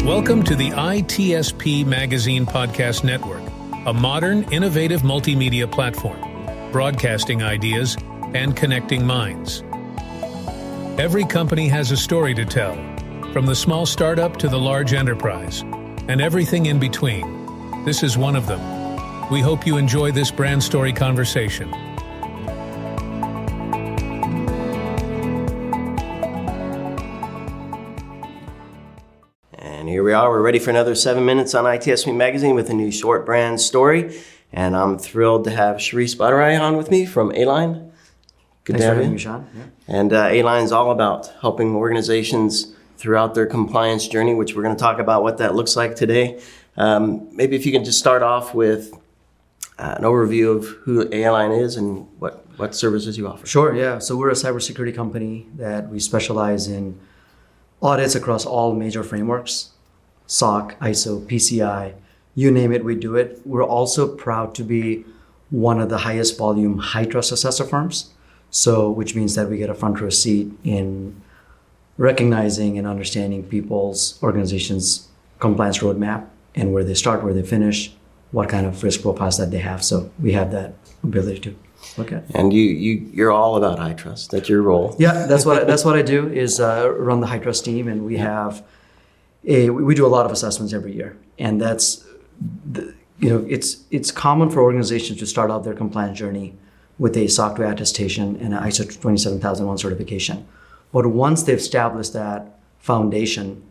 Welcome to the ITSPmagazine podcast network, a modern, innovative multimedia platform, broadcasting ideas and connecting minds. Every company has a story to tell, from the small startup to the large enterprise, and everything in between. This is one of them. We hope you enjoy this brand story conversation. And here we are. We're ready for another 7 minutes on ITSP Magazine with a new short brand story. And I'm thrilled to have Sharice Badarai on with me from A-LIGN. Good to have you, Sean. Yeah. And A-LIGN is all about helping organizations throughout their compliance journey, which we're going to talk about what that looks like today. Maybe if you can just start off with an overview of who A-LIGN is and what services you offer. Sure, yeah. So we're a cybersecurity company that we specialize in audits across all major frameworks, SOC, ISO, PCI, you name it, we do it. We're also proud to be one of the highest volume HITRUST assessor firms, which means that we get a front row seat in recognizing and understanding people's organization's compliance roadmap and where they start, where they finish, what kind of risk profiles that they have. So we have that ability to look at. And you're all about HITRUST. That's your role. Yeah, that's what I do is run the HITRUST team, and we have we do a lot of assessments every year, and that's it's common for organizations to start out their compliance journey with a SOC 2 attestation and an ISO 27001 certification. But once they've established that foundation,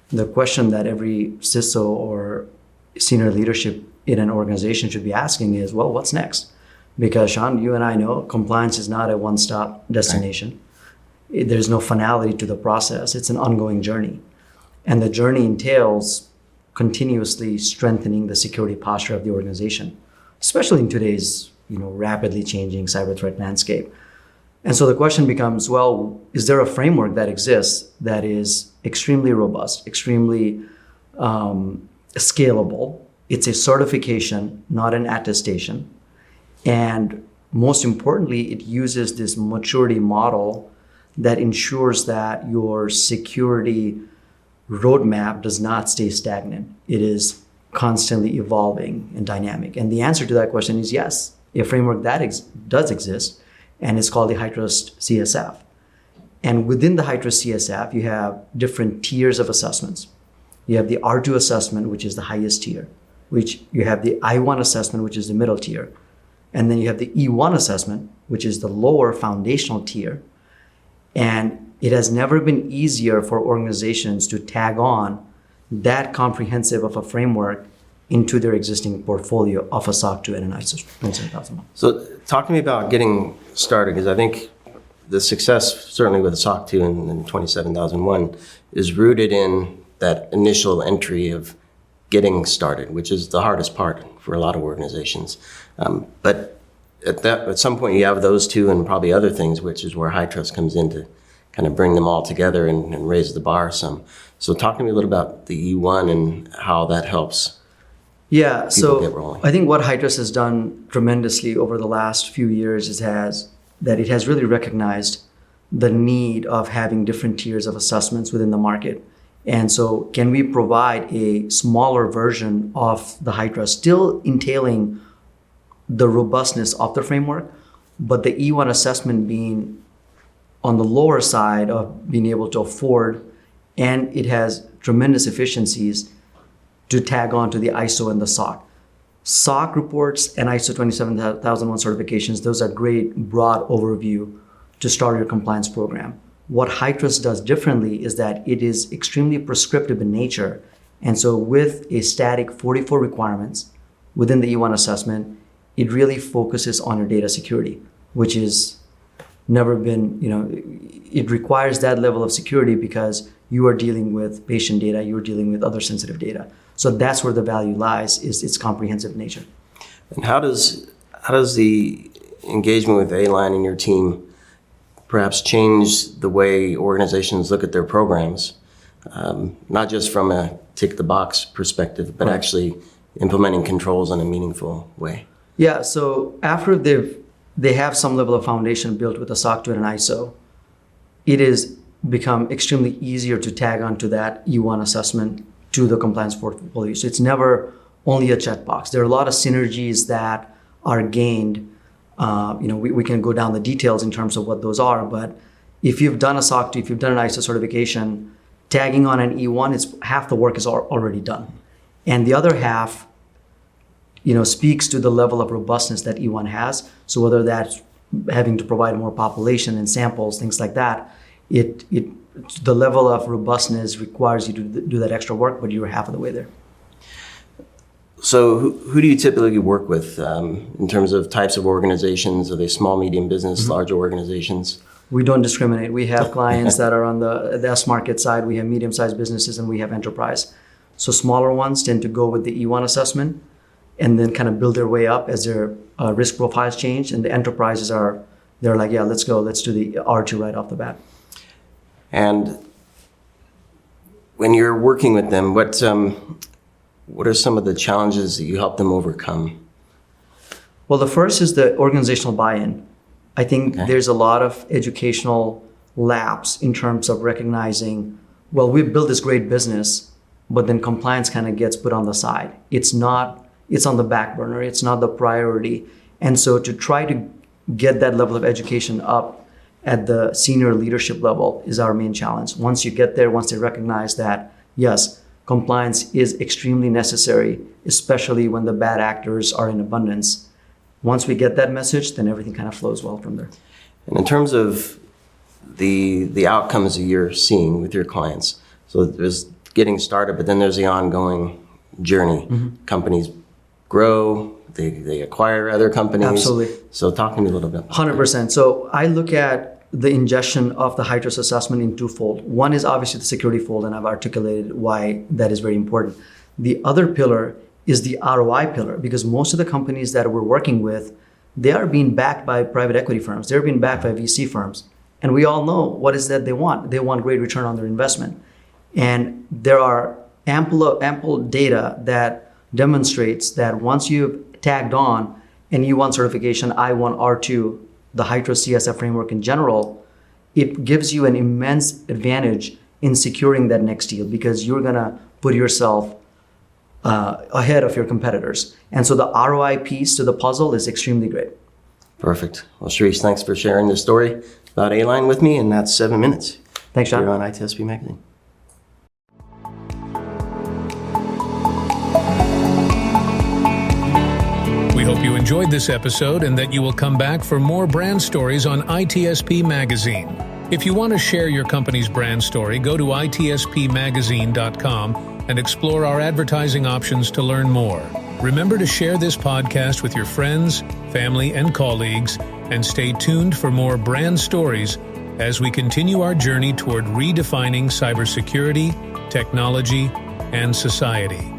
the question that every CISO or senior leadership in an organization should be asking is, well, what's next? Because Sean, you and I know compliance is not a one-stop destination. Right. There's no finality to the process. It's an ongoing journey. And the journey entails continuously strengthening the security posture of the organization, especially in today's rapidly changing cyber threat landscape. And so the question becomes, well, is there a framework that exists that is extremely robust, extremely scalable? It's a certification, not an attestation. And most importantly, it uses this maturity model that ensures that your security roadmap does not stay stagnant. It is constantly evolving and dynamic. And the answer to that question is yes, a framework that does exist, and it's called the HITRUST CSF. And within the HITRUST CSF, you have different tiers of assessments. You have the R2 assessment, which is the highest tier, which you have the I1 assessment, which is the middle tier. And then you have the E1 assessment, which is the lower foundational tier. And it has never been easier for organizations to tag on that comprehensive of a framework into their existing portfolio of a SOC 2 and an ISO 27001. So talk to me about getting started, because I think the success, certainly with the SOC 2 and 27001, is rooted in that initial entry of getting started, which is the hardest part for a lot of organizations. But at some point you have those two and probably other things, which is where HITRUST comes in to kind of bring them all together and raise the bar some. So talk to me a little about the E1 and how that helps people get rolling. I think what HITRUST has done tremendously over the last few years it has really recognized the need of having different tiers of assessments within the market. And so can we provide a smaller version of the HITRUST, still entailing the robustness of the framework, but the E1 assessment being on the lower side of being able to afford, and it has tremendous efficiencies to tag on to the ISO and the SOC. SOC reports and ISO 27001 certifications, those are great broad overview to start your compliance program. What HITRUST does differently is that it is extremely prescriptive in nature. And so with a static 44 requirements within the E1 assessment, it really focuses on your data security, which is never been, it requires that level of security because you are dealing with patient data, you're dealing with other sensitive data. So that's where the value lies, is its comprehensive nature. And how does the engagement with A-LIGN and your team perhaps change the way organizations look at their programs, not just from a tick the box perspective, but actually implementing controls in a meaningful way? Yeah, so after they have some level of foundation built with a SOC 2 and an ISO, it has become extremely easier to tag onto that E1 assessment to the compliance portfolio. So it's never only a checkbox. There are a lot of synergies that are gained. We can go down the details in terms of what those are, but if you've done a SOC 2, if you've done an ISO certification, tagging on an E1, it's half the work is already done. And the other half, speaks to the level of robustness that E1 has. So whether that's having to provide more population and samples, things like that, the level of robustness requires you to do that extra work, but you're half of the way there. So who do you typically work with in terms of types of organizations? Are they small, medium business, larger organizations? We don't discriminate. We have clients that are on the S market side. We have medium-sized businesses, and we have enterprise. So smaller ones tend to go with the E1 assessment and then kind of build their way up as their risk profiles change. And the enterprises they're like, yeah, let's go. Let's do the R2 right off the bat. And when you're working with them, what are some of the challenges that you help them overcome? Well, the first is the organizational buy-in. I think there's a lot of educational lapse in terms of recognizing, well, we've built this great business, but then compliance kind of gets put on the side. It's on the back burner. It's not the priority. And so to try to get that level of education up at the senior leadership level is our main challenge. Once you get there, once they recognize that, yes, compliance is extremely necessary, especially when the bad actors are in abundance. Once we get that message, then everything kind of flows well from there. And in terms of the outcomes that you're seeing with your clients, so there's getting started, but then there's the ongoing journey. Companies grow, they acquire other companies. Absolutely. So talk to me a little bit about 100%. So I look at the ingestion of the HITRUST assessment in twofold. One is obviously the security fold, and I've articulated why that is very important. The other pillar is the ROI pillar, because most of the companies that we're working with, they are being backed by private equity firms. They're being backed by VC firms. And we all know what is that they want. They want great return on their investment. And there are ample data that demonstrates that once you've tagged on an E1 certification, I1, R2, the HITRUST CSF framework in general, it gives you an immense advantage in securing that next deal, because you're going to put yourself ahead of your competitors. And so the ROI piece to the puzzle is extremely great. Perfect. Well, Shirish, thanks for sharing this story about A-LIGN with me, and that's 7 minutes. Thanks, John. You're on ITSP Magazine. We hope you enjoyed this episode and that you will come back for more brand stories on ITSP Magazine. If you want to share your company's brand story, go to ITSPmagazine.com and explore our advertising options to learn more. Remember to share this podcast with your friends, family, and colleagues, and stay tuned for more brand stories as we continue our journey toward redefining cybersecurity, technology, and society.